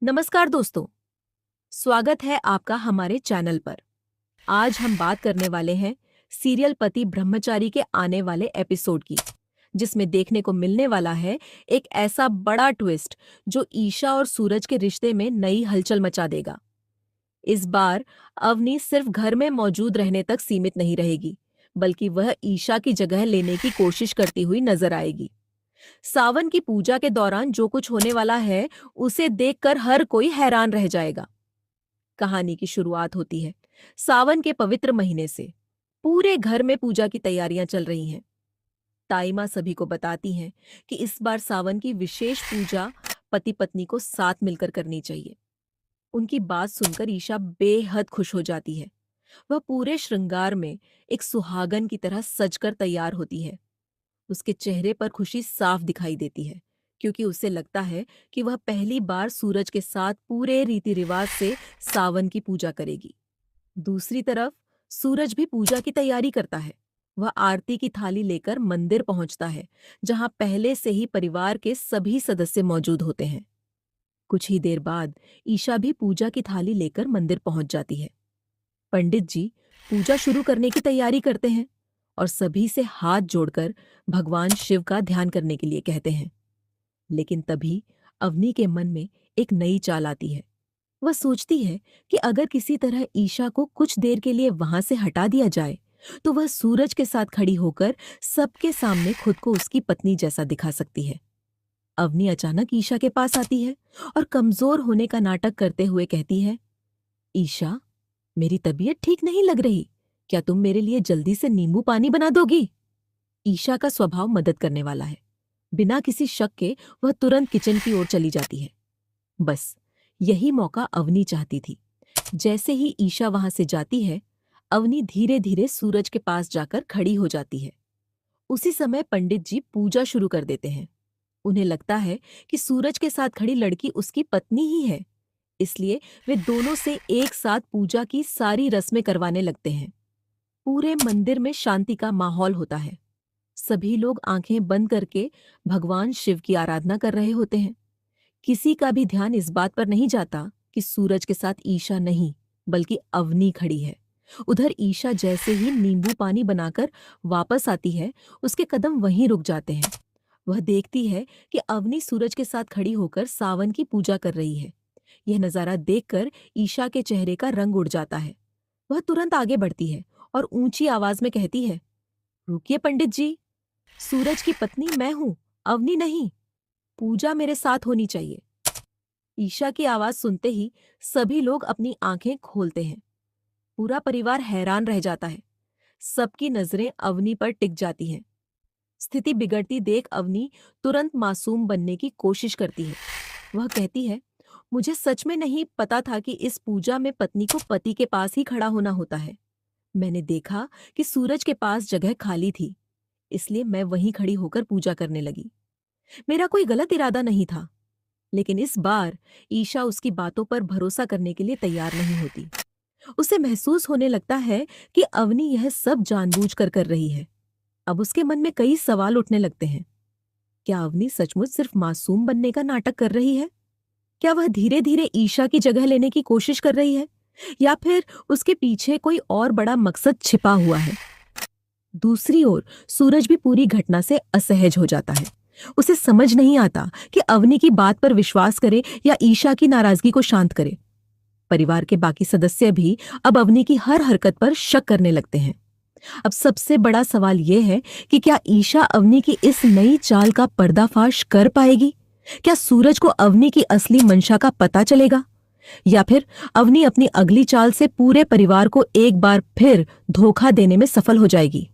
नमस्कार दोस्तों, स्वागत है आपका हमारे चैनल पर। आज हम बात करने वाले हैं सीरियल पति ब्रह्मचारी के आने वाले एपिसोड की, जिसमें देखने को मिलने वाला है एक ऐसा बड़ा ट्विस्ट जो ईशा और सूरज के रिश्ते में नई हलचल मचा देगा। इस बार अवनी सिर्फ घर में मौजूद रहने तक सीमित नहीं रहेगी, बल्कि वह ईशा की जगह लेने की कोशिश करती हुई नजर आएगी। सावन की पूजा के दौरान जो कुछ होने वाला है, उसे देखकर हर कोई हैरान रह जाएगा। कहानी की शुरुआत होती है सावन के पवित्र महीने से। पूरे घर में पूजा की तैयारियां चल रही हैं। ताई माँ सभी को बताती हैं कि इस बार सावन की विशेष पूजा पति पत्नी को साथ मिलकर करनी चाहिए। उनकी बात सुनकर ईशा बेहद खुश हो जाती है। वह पूरे श्रृंगार में एक सुहागन की तरह सजकर तैयार होती है। उसके चेहरे पर खुशी साफ दिखाई देती है, क्योंकि उसे लगता है कि वह पहली बार सूरज के साथ पूरे रीति रिवाज से सावन की पूजा करेगी। दूसरी तरफ सूरज भी पूजा की तैयारी करता है। वह आरती की थाली लेकर मंदिर पहुंचता है, जहां पहले से ही परिवार के सभी सदस्य मौजूद होते हैं। कुछ ही देर बाद ईशा भी पूजा की थाली लेकर मंदिर पहुंच जाती है। पंडित जी पूजा शुरू करने की तैयारी करते हैं और सभी से हाथ जोड़कर भगवान शिव का ध्यान करने के लिए कहते हैं। लेकिन तभी अवनी के मन में एक नई चाल आती है। वह सोचती है कि अगर किसी तरह ईशा को कुछ देर के लिए वहां से हटा दिया जाए, तो वह सूरज के साथ खड़ी होकर सबके सामने खुद को उसकी पत्नी जैसा दिखा सकती है। अवनी अचानक ईशा के पास आती है और कमजोर होने का नाटक करते हुए कहती है, ईशा, मेरी तबीयत ठीक नहीं लग रही। क्या तुम मेरे लिए जल्दी से नींबू पानी बना दोगी? ईशा का स्वभाव मदद करने वाला है। बिना किसी शक के वह तुरंत किचन की ओर चली जाती है। बस यही मौका अवनी चाहती थी। जैसे ही ईशा वहां से जाती है, अवनी धीरे धीरे सूरज के पास जाकर खड़ी हो जाती है। उसी समय पंडित जी पूजा शुरू कर देते हैं। उन्हें लगता है कि सूरज के साथ खड़ी लड़की उसकी पत्नी ही है, इसलिए वे दोनों से एक साथ पूजा की सारी रस्में करवाने लगते हैं। पूरे मंदिर में शांति का माहौल होता है। सभी लोग आंखें बंद करके भगवान शिव की आराधना कर रहे होते हैं। किसी का भी ध्यान इस बात पर नहीं जाता कि सूरज के साथ ईशा नहीं, बल्कि अवनी खड़ी है। उधर ईशा जैसे ही नींबू पानी बनाकर वापस आती है, उसके कदम वहीं रुक जाते हैं। वह देखती है कि अवनी सूरज के साथ खड़ी होकर सावन की पूजा कर रही है। यह नजारा देखकर ईशा के चेहरे का रंग उड़ जाता है। वह तुरंत आगे बढ़ती है और ऊंची आवाज में कहती है, रुकिए पंडित जी, सूरज की पत्नी मैं हूं, अवनी नहीं। पूजा मेरे साथ होनी चाहिए। ईशा की आवाज सुनते ही सभी लोग अपनी आंखें खोलते हैं। पूरा परिवार हैरान रह जाता है। सबकी नजरें अवनी पर टिक जाती हैं। स्थिति बिगड़ती देख अवनी तुरंत मासूम बनने की कोशिश करती है। वह कहती है, मुझे सच में नहीं पता था कि इस पूजा में पत्नी को पति के पास ही खड़ा होना होता है। मैंने देखा कि सूरज के पास जगह खाली थी, इसलिए मैं वहीं खड़ी होकर पूजा करने लगी। मेरा कोई गलत इरादा नहीं था। लेकिन इस बार ईशा उसकी बातों पर भरोसा करने के लिए तैयार नहीं होती। उसे महसूस होने लगता है कि अवनी यह सब जानबूझकर कर रही है। अब उसके मन में कई सवाल उठने लगते हैं। क्या अवनी सचमुच सिर्फ मासूम बनने का नाटक कर रही है? क्या वह धीरे धीरे ईशा की जगह लेने की कोशिश कर रही है, या फिर उसके पीछे कोई और बड़ा मकसद छिपा हुआ है? दूसरी ओर सूरज भी पूरी घटना से असहज हो जाता है। उसे समझ नहीं आता कि अवनी की बात पर विश्वास करे या ईशा की नाराजगी को शांत करे। परिवार के बाकी सदस्य भी अब अवनी की हर हरकत पर शक करने लगते हैं। अब सबसे बड़ा सवाल यह है कि क्या ईशा अवनी की इस नई चाल का पर्दाफाश कर पाएगी? क्या सूरज को अवनी की असली मंशा का पता चलेगा, या फिर अवनी अपनी अगली चाल से पूरे परिवार को एक बार फिर धोखा देने में सफल हो जाएगी?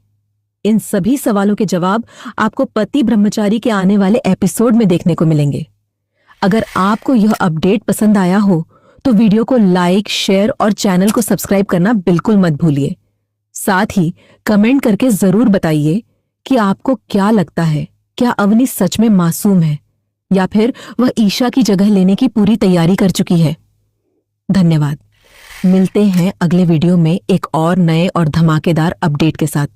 इन सभी सवालों के जवाब आपको पति ब्रह्मचारी के आने वाले एपिसोड में देखने को मिलेंगे। अगर आपको यह अपडेट पसंद आया हो तो वीडियो को लाइक, शेयर और चैनल को सब्सक्राइब करना बिल्कुल मत भूलिए। साथ ही कमेंट करके जरूर बताइए कि आपको क्या लगता है, क्या अवनी सच में मासूम है या फिर वह ईशा की जगह लेने की पूरी तैयारी कर चुकी है। धन्यवाद। मिलते हैं अगले वीडियो में एक और नए और धमाकेदार अपडेट के साथ।